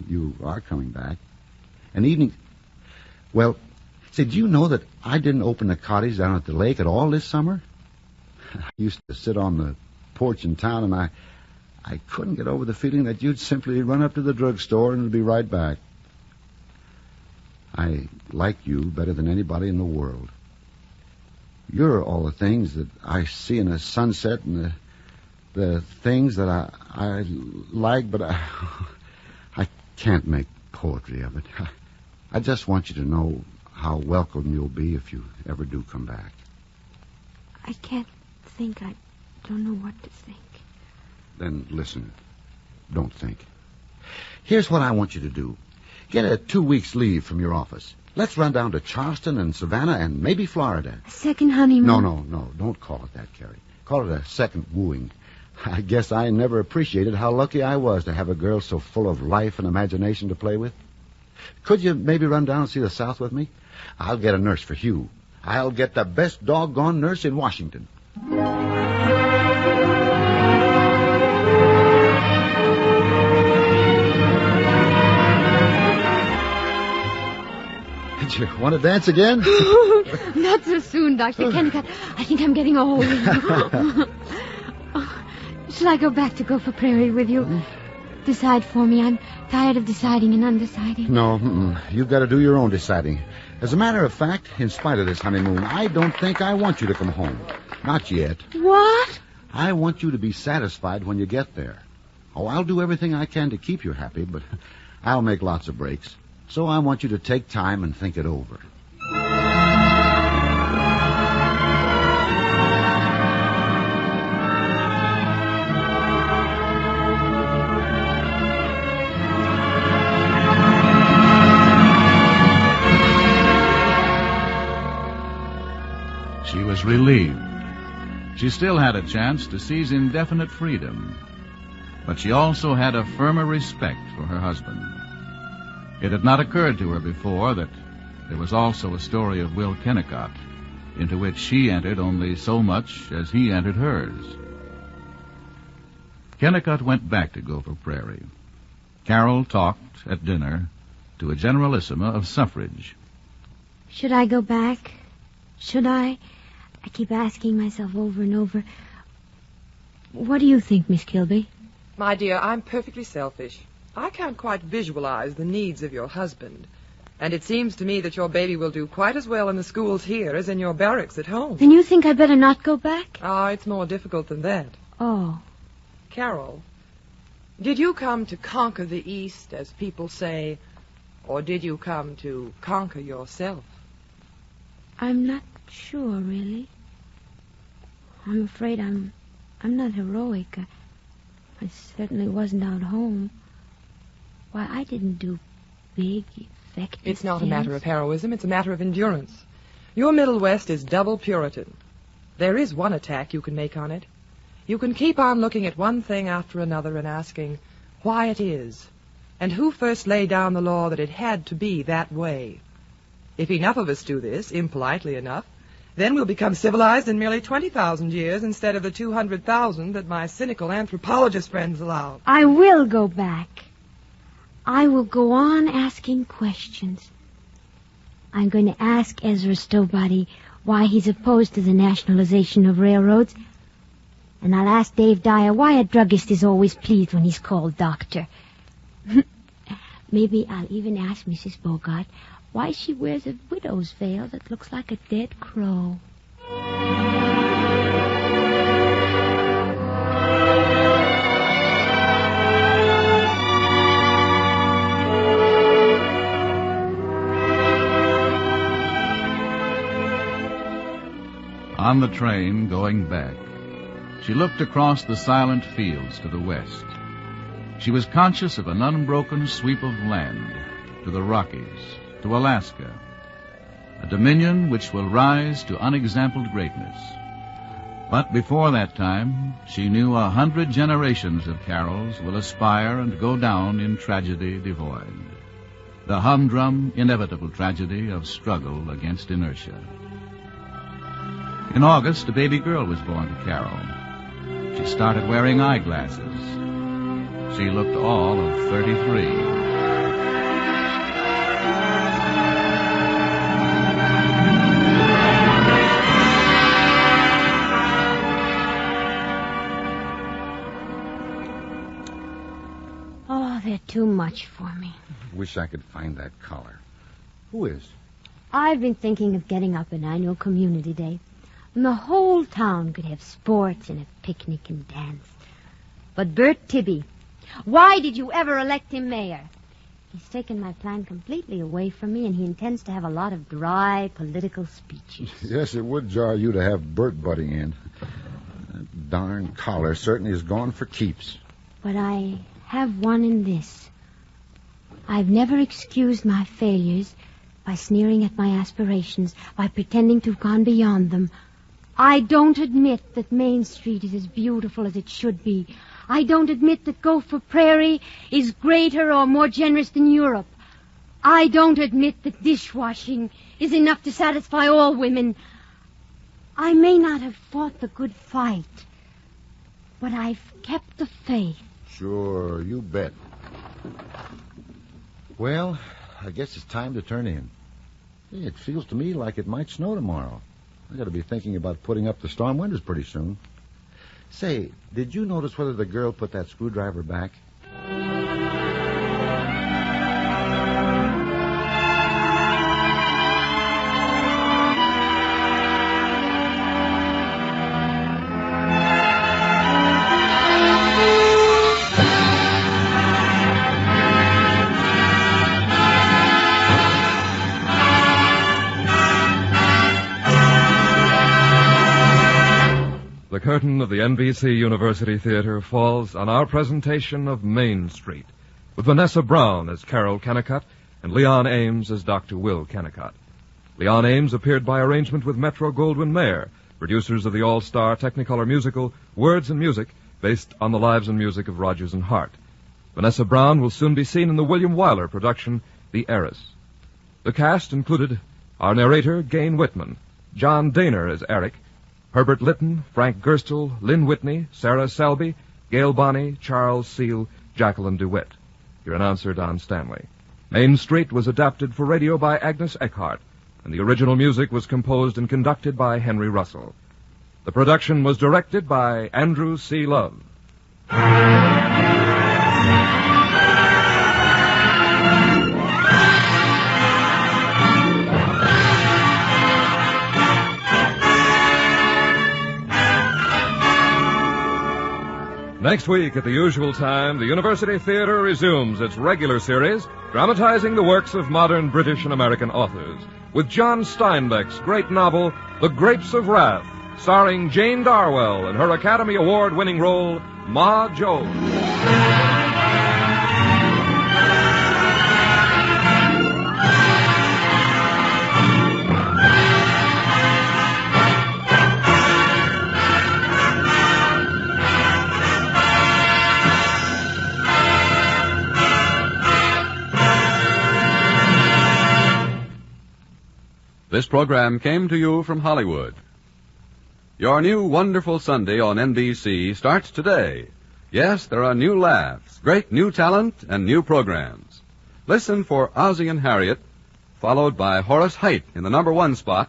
you are coming back. And evening... Well, say, do you know that I didn't open the cottage down at the lake at all this summer? I used to sit on the porch in town, and I couldn't get over the feeling that you'd simply run up to the drugstore and be right back. I like you better than anybody in the world. You're all the things that I see in a sunset and the things that I like, but I can't make poetry of it. I just want you to know how welcome you'll be if you ever do come back. I can't think. I don't know what to think. Then listen. Don't think. Here's what I want you to do. Get a 2 weeks leave from your office. Let's run down to Charleston and Savannah and maybe Florida. A second honeymoon? No. Don't call it that, Carrie. Call it a second wooing. I guess I never appreciated how lucky I was to have a girl so full of life and imagination to play with. Could you maybe run down and see the South with me? I'll get a nurse for Hugh. I'll get the best doggone nurse in Washington. Did you want to dance again? Not so soon, Dr. Kennicott. I think I'm getting old. Shall I go back to Gopher Prairie with you? Decide for me. I'm tired of deciding and undeciding. No, you've got to do your own deciding. As a matter of fact, in spite of this honeymoon, I don't think I want you to come home. Not yet. What? I want you to be satisfied when you get there. Oh, I'll do everything I can to keep you happy, but I'll make lots of breaks. So I want you to take time and think it over. She was relieved. She still had a chance to seize indefinite freedom, but she also had a firmer respect for her husband. It had not occurred to her before that there was also a story of Will Kennicott, into which she entered only so much as he entered hers. Kennicott went back to Gopher Prairie. Carol talked at dinner to a generalissima of suffrage. Should I go back? Should I? I keep asking myself over and over. What do you think, Miss Kilby? My dear, I'm perfectly selfish. I can't quite visualize the needs of your husband. And it seems to me that your baby will do quite as well in the schools here as in your barracks at home. Then you think I better not go back? Ah, it's more difficult than that. Oh. Carol, did you come to conquer the East, as people say, or did you come to conquer yourself? I'm not sure, really. I'm afraid I'm not heroic. I certainly wasn't out home. Why, I didn't do big, effective It's not things. a matter of heroism, it's a matter of endurance. Your Middle West is double Puritan. There is one attack you can make on it. You can keep on looking at one thing after another and asking why it is, and who first laid down the law that it had to be that way. If enough of us do this, impolitely enough, then we'll become civilized in merely 20,000 years instead of the 200,000 that my cynical anthropologist friends allow. I will go back. I will go on asking questions. I'm going to ask Ezra Stowbody why he's opposed to the nationalization of railroads. And I'll ask Dave Dyer why a druggist is always pleased when he's called doctor. Maybe I'll even ask Mrs. Bogart why she wears a widow's veil that looks like a dead crow. On the train going back, she looked across the silent fields to the west. She was conscious of an unbroken sweep of land to the Rockies, to Alaska, a dominion which will rise to unexampled greatness. But before that time, she knew 100 generations of Carols will aspire and go down in tragedy devoid. The humdrum, inevitable tragedy of struggle against inertia. In August, a baby girl was born to Carol. She started wearing eyeglasses. She looked all of 33. Oh, they're too much for me. Wish I could find that collar. Who is? I've been thinking of getting up an annual community day. And the whole town could have sports and a picnic and dance. But Bert Tibby, why did you ever elect him mayor? He's taken my plan completely away from me, and he intends to have a lot of dry political speeches. Yes, it would jar you to have Bert butting in. That darn collar certainly is gone for keeps. But I have one in this. I've never excused my failures by sneering at my aspirations, by pretending to have gone beyond them. I don't admit that Main Street is as beautiful as it should be. I don't admit that Gopher Prairie is greater or more generous than Europe. I don't admit that dishwashing is enough to satisfy all women. I may not have fought the good fight, but I've kept the faith. Sure, you bet. Well, I guess it's time to turn in. Hey, it feels to me like it might snow tomorrow. I got to be thinking about putting up the storm windows pretty soon. Say, did you notice whether the girl put that screwdriver back? The curtain of the NBC University Theater falls on our presentation of Main Street, with Vanessa Brown as Carol Kennicott and Leon Ames as Dr. Will Kennicott. Leon Ames appeared by arrangement with Metro-Goldwyn-Mayer, producers of the all-star Technicolor musical Words and Music, based on the lives and music of Rodgers and Hart. Vanessa Brown will soon be seen in the William Wyler production, The Heiress. The cast included our narrator, Gain Whitman, John Daner as Eric, Herbert Litton, Frank Gerstle, Lynn Whitney, Sarah Selby, Gail Bonney, Charles Seal, Jacqueline DeWitt. Your announcer, Don Stanley. Main Street was adapted for radio by Agnes Eckhart, and the original music was composed and conducted by Henry Russell. The production was directed by Andrew C. Love. Next week, at the usual time, the University Theater resumes its regular series, dramatizing the works of modern British and American authors, with John Steinbeck's great novel, The Grapes of Wrath, starring Jane Darwell in her Academy Award-winning role, Ma Jones. This program came to you from Hollywood. Your new wonderful Sunday on NBC starts today. Yes, there are new laughs, great new talent, and new programs. Listen for Ozzie and Harriet, followed by Horace Heidt in the #1 spot,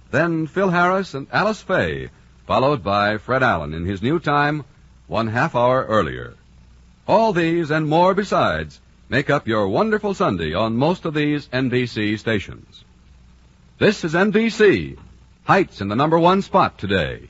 then Phil Harris and Alice Faye, followed by Fred Allen in his new time, 1/2 hour earlier. All these and more besides make up your wonderful Sunday on most of these NBC stations. This is NBC. Heights in the #1 spot today.